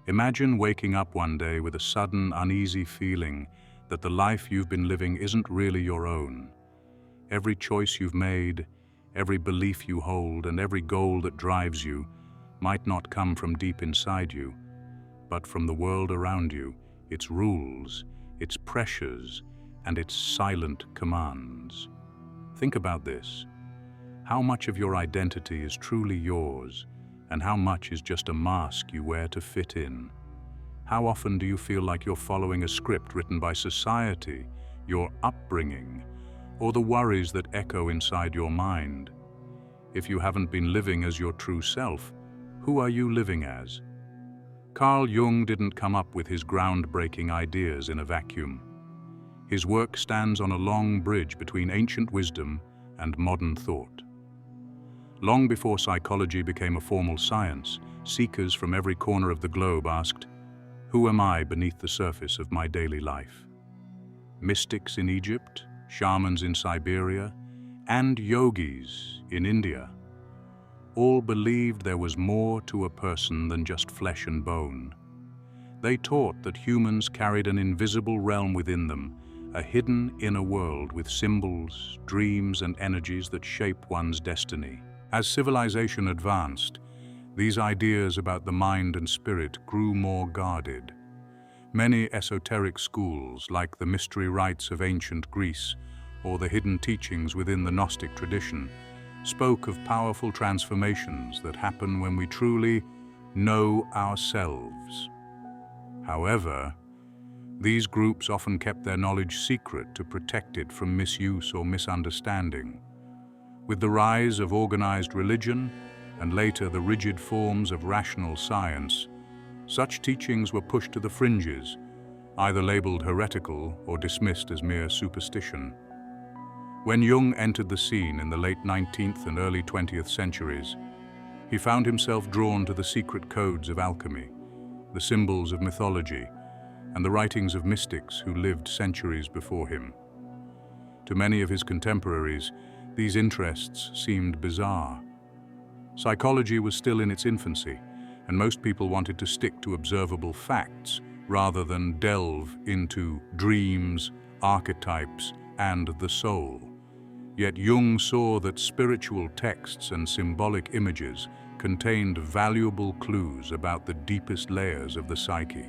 Imagine waking up one day with a sudden, uneasy feeling that the life you've been living isn't really your own. Every choice you've made, every belief you hold, and every goal that drives you might not come from deep inside you, but from the world around you, its rules, its pressures, and its silent commands. Think about this. How much of your identity is truly yours, and how much is just a mask you wear to fit in? How often do you feel like you're following a script written by society, your upbringing, or the worries that echo inside your mind? If you haven't been living as your true self, who are you living as? Carl Jung didn't come up with his groundbreaking ideas in a vacuum. His work stands on a long bridge between ancient wisdom and modern thought. Long before psychology became a formal science, seekers from every corner of the globe asked, "Who am I beneath the surface of my daily life?" Mystics in Egypt, shamans in Siberia, and yogis in India all believed there was more to a person than just flesh and bone. They taught that humans carried an invisible realm within them, a hidden inner world with symbols, dreams, and energies that shape one's destiny. As civilization advanced, these ideas about the mind and spirit grew more guarded. Many esoteric schools, like the mystery rites of ancient Greece or the hidden teachings within the Gnostic tradition, spoke of powerful transformations that happen when we truly know ourselves. However, these groups often kept their knowledge secret to protect it from misuse or misunderstanding. With the rise of organized religion and later the rigid forms of rational science, such teachings were pushed to the fringes, either labeled heretical or dismissed as mere superstition. When Jung entered the scene in the late 19th and early 20th centuries, he found himself drawn to the secret codes of alchemy, the symbols of mythology, and the writings of mystics who lived centuries before him. To many of his contemporaries, these interests seemed bizarre. Psychology was still in its infancy, and most people wanted to stick to observable facts rather than delve into dreams, archetypes, and the soul. Yet Jung saw that spiritual texts and symbolic images contained valuable clues about the deepest layers of the psyche.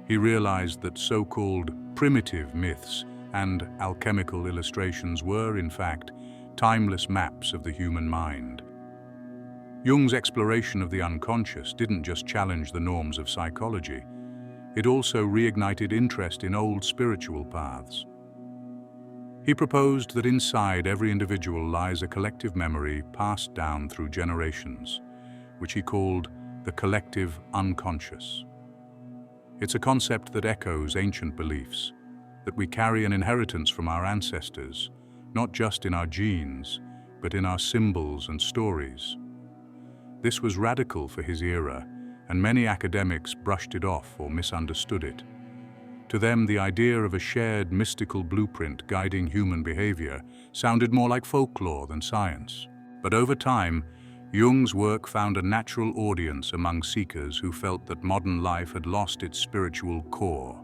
He realized that so-called primitive myths and alchemical illustrations were, in fact, timeless maps of the human mind. Jung's exploration of the unconscious didn't just challenge the norms of psychology, it also reignited interest in old spiritual paths. He proposed that inside every individual lies a collective memory passed down through generations, which he called the collective unconscious. It's a concept that echoes ancient beliefs, that we carry an inheritance from our ancestors, not just in our genes, but in our symbols and stories. This was radical for his era, and many academics brushed it off or misunderstood it. To them, the idea of a shared mystical blueprint guiding human behavior sounded more like folklore than science. But over time, Jung's work found a natural audience among seekers who felt that modern life had lost its spiritual core.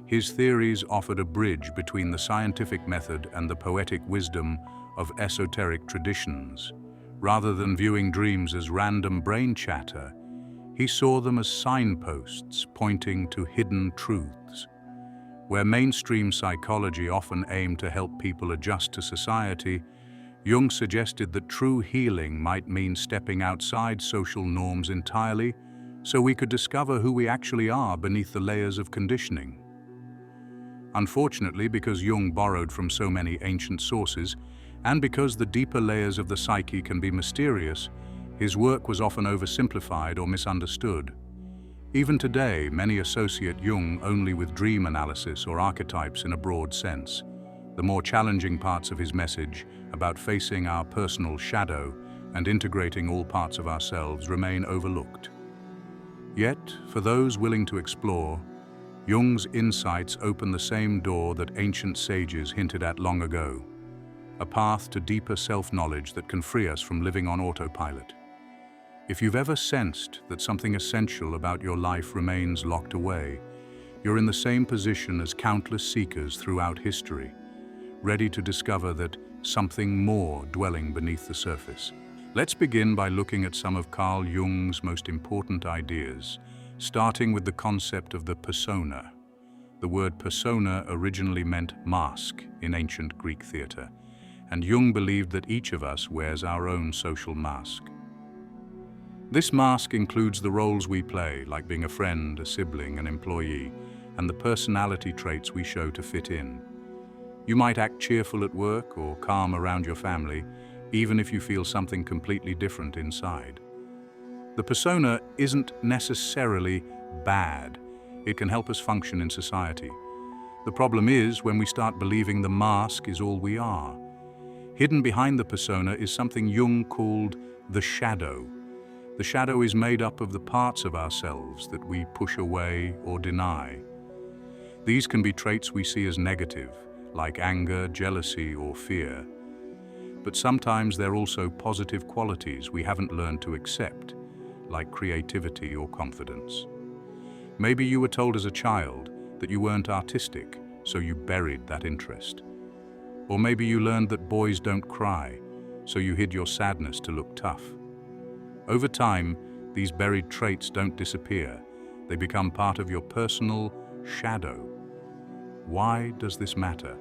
His theories offered a bridge between the scientific method and the poetic wisdom of esoteric traditions. Rather than viewing dreams as random brain chatter, he saw them as signposts pointing to hidden truths. Where mainstream psychology often aimed to help people adjust to society, Jung suggested that true healing might mean stepping outside social norms entirely, so we could discover who we actually are beneath the layers of conditioning. Unfortunately, because Jung borrowed from so many ancient sources, and because the deeper layers of the psyche can be mysterious, his work was often oversimplified or misunderstood. Even today, many associate Jung only with dream analysis or archetypes in a broad sense. The more challenging parts of his message, about facing our personal shadow and integrating all parts of ourselves, remain overlooked. Yet, for those willing to explore, Jung's insights open the same door that ancient sages hinted at long ago, a path to deeper self-knowledge that can free us from living on autopilot. If you've ever sensed that something essential about your life remains locked away, you're in the same position as countless seekers throughout history, ready to discover that something more dwelling beneath the surface. Let's begin by looking at some of Carl Jung's most important ideas, starting with the concept of the persona. The word persona originally meant mask in ancient Greek theater, and Jung believed that each of us wears our own social mask. This mask includes the roles we play, like being a friend, a sibling, an employee, and the personality traits we show to fit in. You might act cheerful at work or calm around your family, even if you feel something completely different inside. The persona isn't necessarily bad. It can help us function in society. The problem is when we start believing the mask is all we are. Hidden behind the persona is something Jung called the shadow. The shadow is made up of the parts of ourselves that we push away or deny. These can be traits we see as negative, like anger, jealousy, or fear. But sometimes they're also positive qualities we haven't learned to accept, like creativity or confidence. Maybe you were told as a child that you weren't artistic, so you buried that interest. Or maybe you learned that boys don't cry, so you hid your sadness to look tough. Over time, these buried traits don't disappear. They become part of your personal shadow. Why does this matter?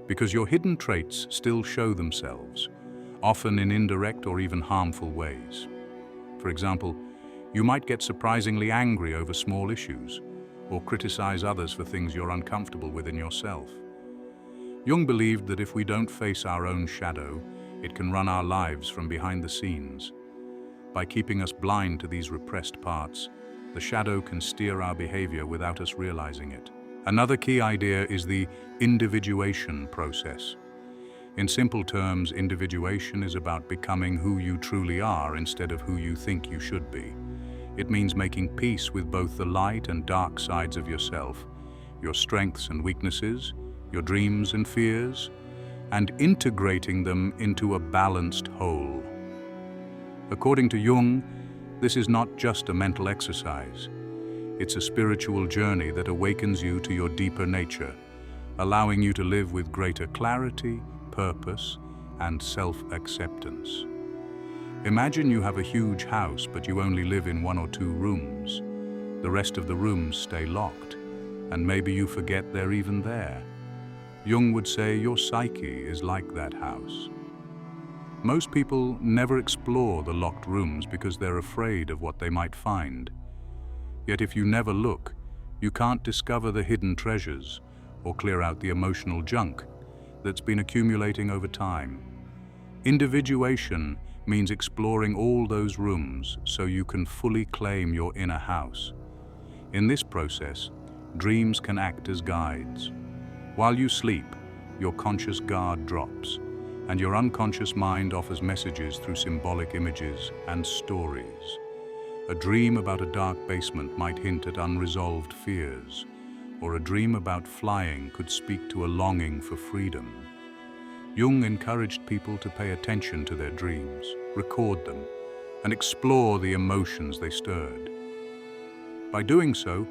Because your hidden traits still show themselves, often in indirect or even harmful ways. For example, you might get surprisingly angry over small issues, or criticize others for things you're uncomfortable with in yourself. Jung believed that if we don't face our own shadow, it can run our lives from behind the scenes. By keeping us blind to these repressed parts, the shadow can steer our behavior without us realizing it. Another key idea is the individuation process. In simple terms, individuation is about becoming who you truly are instead of who you think you should be. It means making peace with both the light and dark sides of yourself, your strengths and weaknesses, your dreams and fears, and integrating them into a balanced whole. According to Jung, this is not just a mental exercise. It's a spiritual journey that awakens you to your deeper nature, allowing you to live with greater clarity, purpose, and self-acceptance. Imagine you have a huge house, but you only live in 1 or 2 rooms. The rest of the rooms stay locked, and maybe you forget they're even there. Jung would say your psyche is like that house. Most people never explore the locked rooms because they're afraid of what they might find. Yet if you never look, you can't discover the hidden treasures or clear out the emotional junk that's been accumulating over time. Individuation means exploring all those rooms so you can fully claim your inner house. In this process, dreams can act as guides. While you sleep, your conscious guard drops, and your unconscious mind offers messages through symbolic images and stories. A dream about a dark basement might hint at unresolved fears, or a dream about flying could speak to a longing for freedom. Jung encouraged people to pay attention to their dreams, record them, and explore the emotions they stirred. By doing so,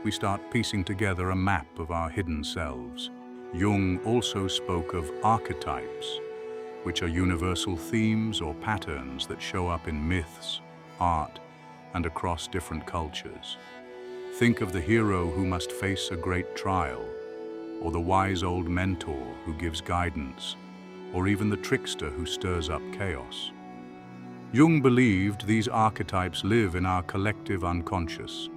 we start piecing together a map of our hidden selves. Jung also spoke of archetypes, which are universal themes or patterns that show up in myths, art, and across different cultures. Think of the hero who must face a great trial, or the wise old mentor who gives guidance, or even the trickster who stirs up chaos. Jung believed these archetypes live in our collective unconscious,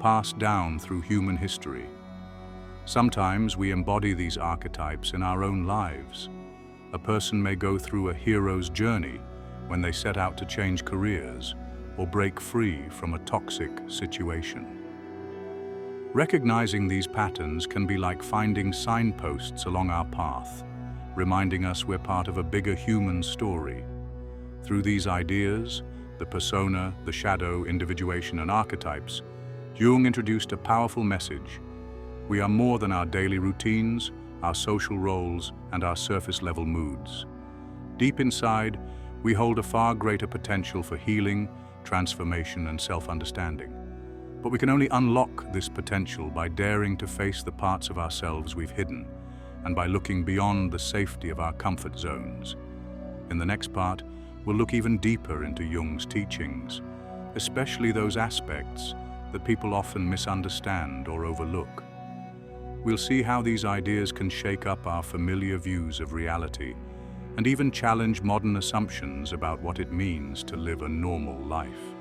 passed down through human history. Sometimes we embody these archetypes in our own lives. A person may go through a hero's journey when they set out to change careers or break free from a toxic situation. Recognizing these patterns can be like finding signposts along our path, reminding us we're part of a bigger human story. Through these ideas, the persona, the shadow, individuation, and archetypes, Jung introduced a powerful message. We are more than our daily routines, our social roles, and our surface-level moods. Deep inside, we hold a far greater potential for healing, transformation, and self-understanding. But we can only unlock this potential by daring to face the parts of ourselves we've hidden, and by looking beyond the safety of our comfort zones. In the next part, we'll look even deeper into Jung's teachings, especially those aspects that people often misunderstand or overlook. We'll see how these ideas can shake up our familiar views of reality and even challenge modern assumptions about what it means to live a normal life.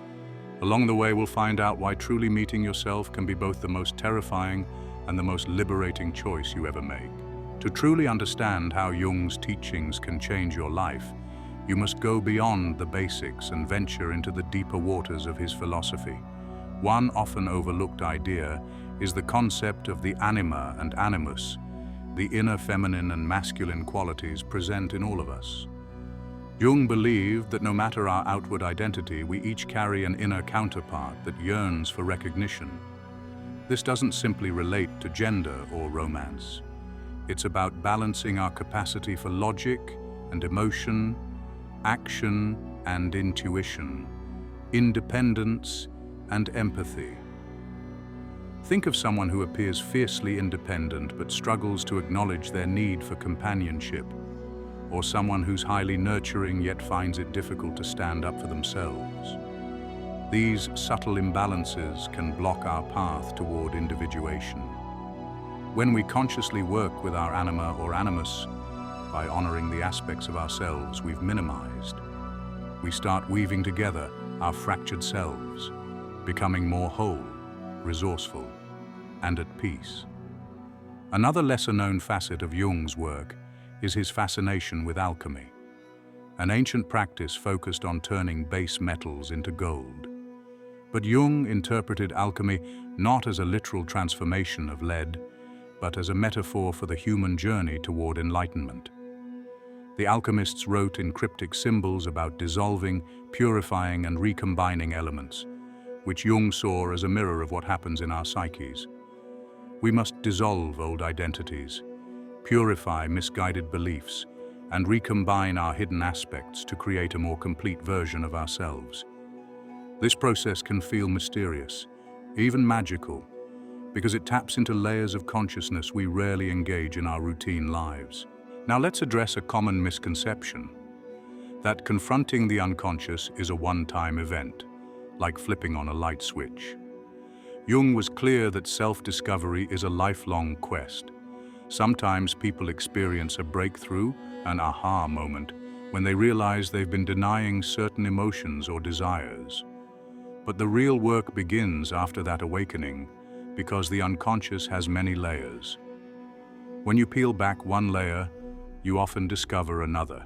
Along the way, we'll find out why truly meeting yourself can be both the most terrifying and the most liberating choice you ever make. To truly understand how Jung's teachings can change your life, you must go beyond the basics and venture into the deeper waters of his philosophy. One often overlooked idea is the concept of the anima and animus, the inner feminine and masculine qualities present in all of us. Jung believed that no matter our outward identity, we each carry an inner counterpart that yearns for recognition. This doesn't simply relate to gender or romance. It's about balancing our capacity for logic and emotion, action and intuition, independence and empathy. Think of someone who appears fiercely independent but struggles to acknowledge their need for companionship, or someone who's highly nurturing yet finds it difficult to stand up for themselves. These subtle imbalances can block our path toward individuation. When we consciously work with our anima or animus, by honoring the aspects of ourselves we've minimized, we start weaving together our fractured selves, becoming more whole, resourceful, and at peace. Another lesser-known facet of Jung's work is his fascination with alchemy, an ancient practice focused on turning base metals into gold. But Jung interpreted alchemy not as a literal transformation of lead, but as a metaphor for the human journey toward enlightenment. The alchemists wrote in cryptic symbols about dissolving, purifying, and recombining elements, which Jung saw as a mirror of what happens in our psyches. We must dissolve old identities, purify misguided beliefs, and recombine our hidden aspects to create a more complete version of ourselves. This process can feel mysterious, even magical, because it taps into layers of consciousness we rarely engage in our routine lives. Now let's address a common misconception, that confronting the unconscious is a one-time event, like flipping on a light switch. Jung was clear that self-discovery is a lifelong quest. Sometimes people experience a breakthrough, an aha moment, when they realize they've been denying certain emotions or desires. But the real work begins after that awakening, because the unconscious has many layers. When you peel back one layer, you often discover another.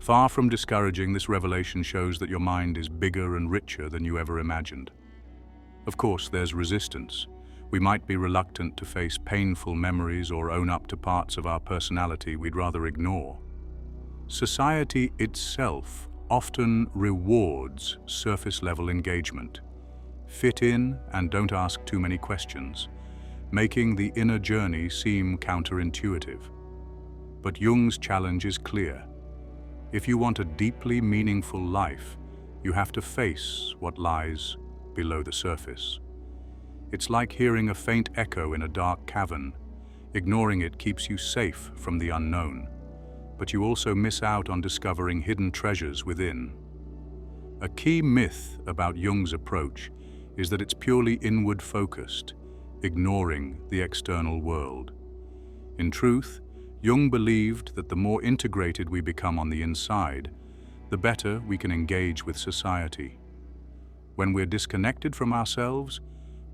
Far from discouraging, this revelation shows that your mind is bigger and richer than you ever imagined. Of course, there's resistance. We might be reluctant to face painful memories or own up to parts of our personality we'd rather ignore. Society itself often rewards surface-level engagement. Fit in and don't ask too many questions, making the inner journey seem counterintuitive. But Jung's challenge is clear. If you want a deeply meaningful life, you have to face what lies below the surface. It's like hearing a faint echo in a dark cavern. Ignoring it keeps you safe from the unknown, but you also miss out on discovering hidden treasures within. A key myth about Jung's approach is that it's purely inward-focused, ignoring the external world. In truth, Jung believed that the more integrated we become on the inside, the better we can engage with society. When we're disconnected from ourselves,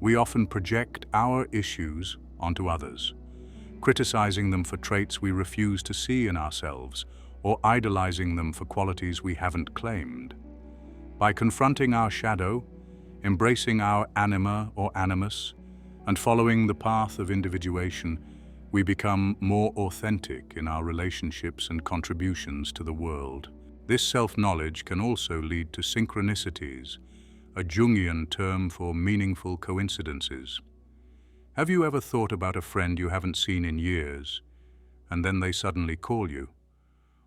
we often project our issues onto others, criticizing them for traits we refuse to see in ourselves, or idolizing them for qualities we haven't claimed. By confronting our shadow, embracing our anima or animus, and following the path of individuation, we become more authentic in our relationships and contributions to the world. This self-knowledge can also lead to synchronicities, a Jungian term for meaningful coincidences. Have you ever thought about a friend you haven't seen in years, and then they suddenly call you?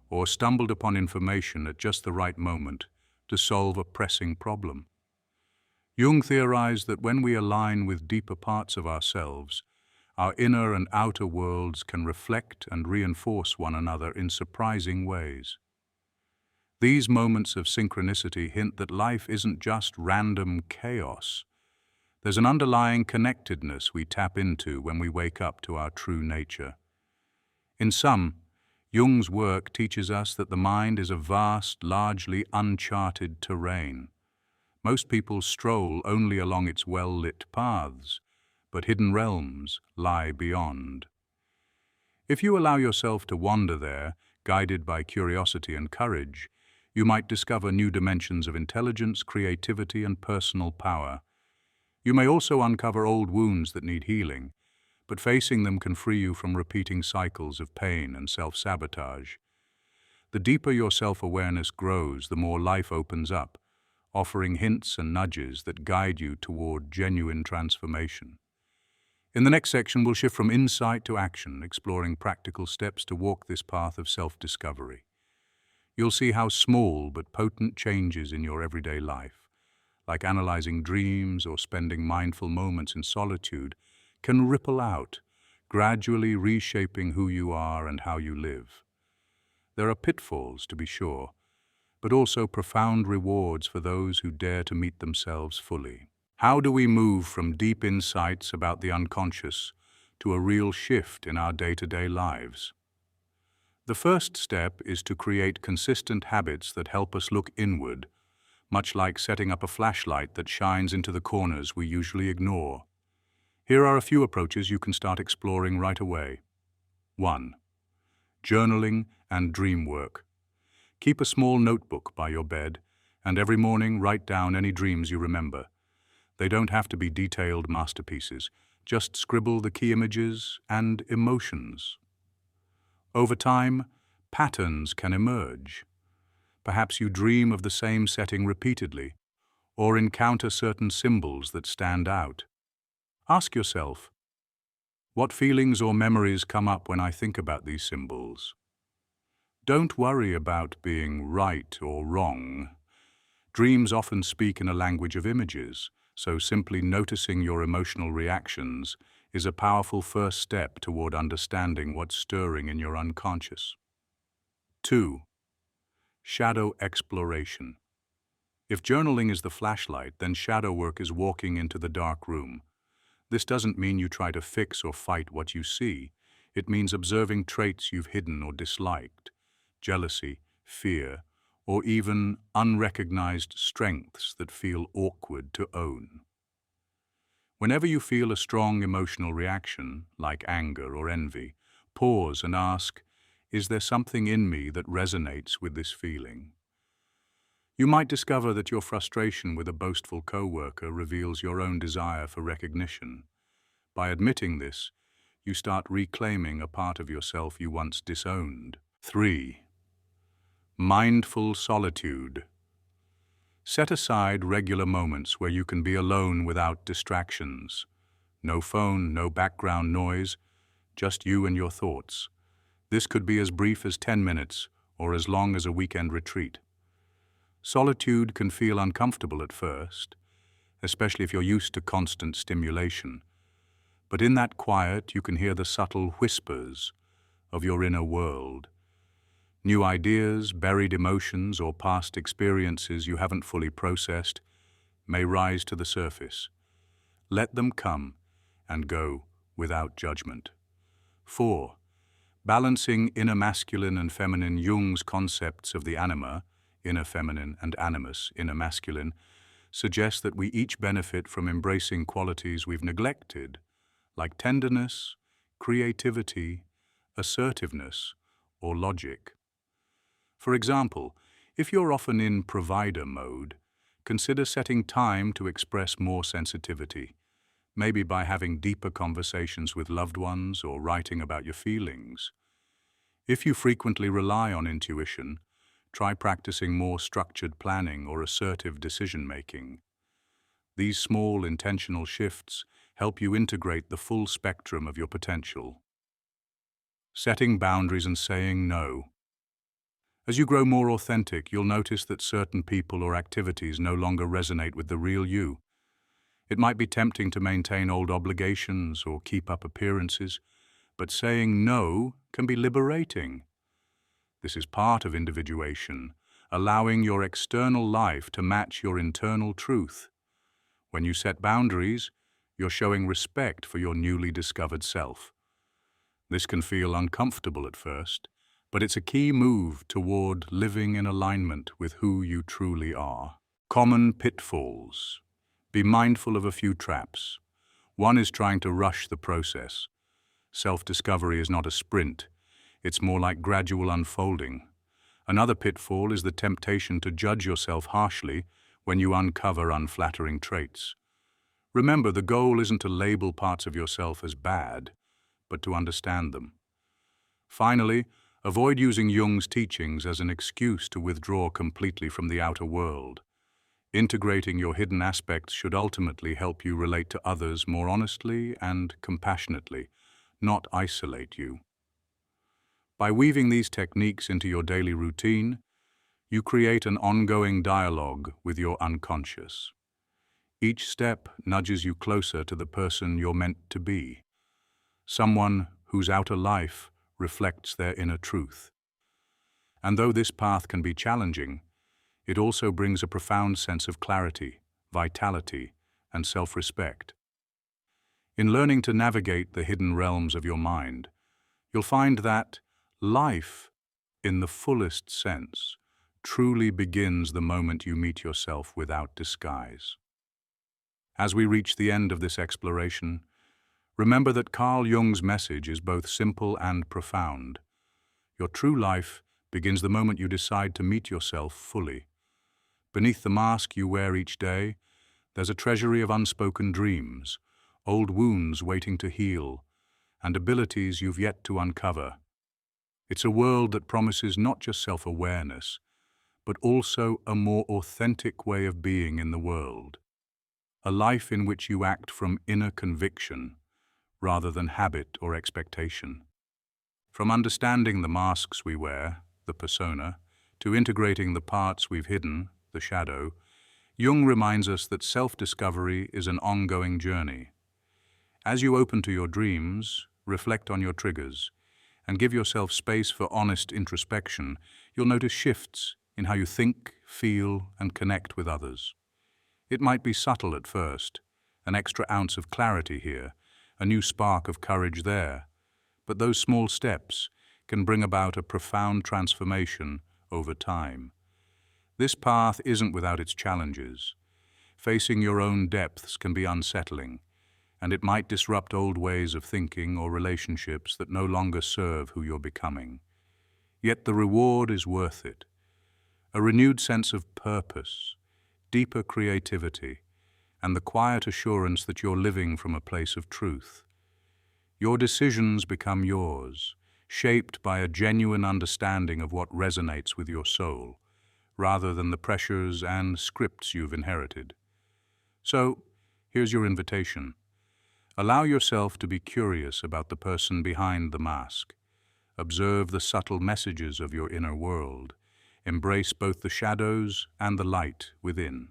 or stumbled upon information at just the right moment to solve a pressing problem. Jung theorized that when we align with deeper parts of ourselves, our inner and outer worlds can reflect and reinforce one another in surprising ways. These moments of synchronicity hint that life isn't just random chaos. There's an underlying connectedness we tap into when we wake up to our true nature. In sum, Jung's work teaches us that the mind is a vast, largely uncharted terrain. Most people stroll only along its well-lit paths, but hidden realms lie beyond. If you allow yourself to wander there, guided by curiosity and courage, you might discover new dimensions of intelligence, creativity, and personal power. You may also uncover old wounds that need healing, but facing them can free you from repeating cycles of pain and self-sabotage. The deeper your self-awareness grows, the more life opens up, offering hints and nudges that guide you toward genuine transformation. In the next section, we'll shift from insight to action, exploring practical steps to walk this path of self-discovery. You'll see how small but potent changes in your everyday life, like analyzing dreams or spending mindful moments in solitude, can ripple out, gradually reshaping who you are and how you live. There are pitfalls, to be sure, but also profound rewards for those who dare to meet themselves fully. How do we move from deep insights about the unconscious to a real shift in our day-to-day lives? The first step is to create consistent habits that help us look inward, much like setting up a flashlight that shines into the corners we usually ignore. Here are a few approaches you can start exploring right away. 1. Journaling and dream work. Keep a small notebook by your bed, and every morning write down any dreams you remember. They don't have to be detailed masterpieces, just scribble the key images and emotions. Over time, patterns can emerge. Perhaps you dream of the same setting repeatedly, or encounter certain symbols that stand out. Ask yourself, what feelings or memories come up when I think about these symbols? Don't worry about being right or wrong. Dreams often speak in a language of images, so simply noticing your emotional reactions is a powerful first step toward understanding what's stirring in your unconscious. 2. Shadow exploration. If journaling is the flashlight, then shadow work is walking into the dark room. This doesn't mean you try to fix or fight what you see. It means observing traits you've hidden or disliked, jealousy, fear, or even unrecognized strengths that feel awkward to own. Whenever you feel a strong emotional reaction, like anger or envy, pause and ask, is there something in me that resonates with this feeling? You might discover that your frustration with a boastful coworker reveals your own desire for recognition. By admitting this, you start reclaiming a part of yourself you once disowned. 3. Mindful solitude. Set aside regular moments where you can be alone without distractions. No phone, no background noise, just you and your thoughts. This could be as brief as 10 minutes or as long as a weekend retreat. Solitude can feel uncomfortable at first, especially if you're used to constant stimulation. But in that quiet, you can hear the subtle whispers of your inner world. New ideas, buried emotions, or past experiences you haven't fully processed may rise to the surface. Let them come and go without judgment. 4. Balancing inner masculine and feminine. Jung's concepts of the anima, inner feminine, and animus, inner masculine, suggest that we each benefit from embracing qualities we've neglected, like tenderness, creativity, assertiveness, or logic. For example, if you're often in provider mode, consider setting time to express more sensitivity, maybe by having deeper conversations with loved ones or writing about your feelings. If you frequently rely on intuition, try practicing more structured planning or assertive decision-making. These small, intentional shifts help you integrate the full spectrum of your potential. Setting boundaries and saying no. As you grow more authentic, you'll notice that certain people or activities no longer resonate with the real you. It might be tempting to maintain old obligations or keep up appearances, but saying no can be liberating. This is part of individuation, allowing your external life to match your internal truth. When you set boundaries, you're showing respect for your newly discovered self. This can feel uncomfortable at first, but it's a key move toward living in alignment with who you truly are. Common pitfalls. Be mindful of a few traps. One is trying to rush the process. Self-discovery is not a sprint. It's more like gradual unfolding. Another pitfall is the temptation to judge yourself harshly when you uncover unflattering traits. Remember, the goal isn't to label parts of yourself as bad, but to understand them. Finally, avoid using Jung's teachings as an excuse to withdraw completely from the outer world. Integrating your hidden aspects should ultimately help you relate to others more honestly and compassionately, not isolate you. By weaving these techniques into your daily routine, you create an ongoing dialogue with your unconscious. Each step nudges you closer to the person you're meant to be, someone whose outer life reflects their inner truth. And though this path can be challenging, it also brings a profound sense of clarity, vitality, and self-respect. In learning to navigate the hidden realms of your mind, you'll find that life, in the fullest sense, truly begins the moment you meet yourself without disguise. As we reach the end of this exploration, remember that Carl Jung's message is both simple and profound. Your true life begins the moment you decide to meet yourself fully. Beneath the mask you wear each day, there's a treasury of unspoken dreams, old wounds waiting to heal, and abilities you've yet to uncover. It's a world that promises not just self-awareness, but also a more authentic way of being in the world. A life in which you act from inner conviction, rather than habit or expectation. From understanding the masks we wear, the persona, to integrating the parts we've hidden, the shadow, Jung reminds us that self-discovery is an ongoing journey. As you open to your dreams, reflect on your triggers, and give yourself space for honest introspection, you'll notice shifts in how you think, feel, and connect with others. It might be subtle at first, an extra ounce of clarity here, a new spark of courage there, but those small steps can bring about a profound transformation over time. This path isn't without its challenges. Facing your own depths can be unsettling, and it might disrupt old ways of thinking or relationships that no longer serve who you're becoming. Yet the reward is worth it. A renewed sense of purpose, deeper creativity, and the quiet assurance that you're living from a place of truth. Your decisions become yours, shaped by a genuine understanding of what resonates with your soul, rather than the pressures and scripts you've inherited. So, here's your invitation. Allow yourself to be curious about the person behind the mask. Observe the subtle messages of your inner world. Embrace both the shadows and the light within.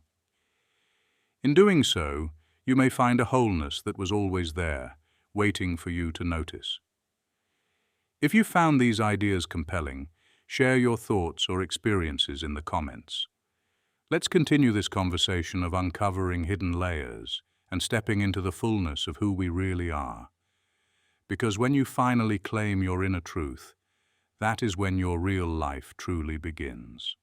In doing so, you may find a wholeness that was always there, waiting for you to notice. If you found these ideas compelling, share your thoughts or experiences in the comments. Let's continue this conversation of uncovering hidden layers and stepping into the fullness of who we really are. Because when you finally claim your inner truth, that is when your real life truly begins.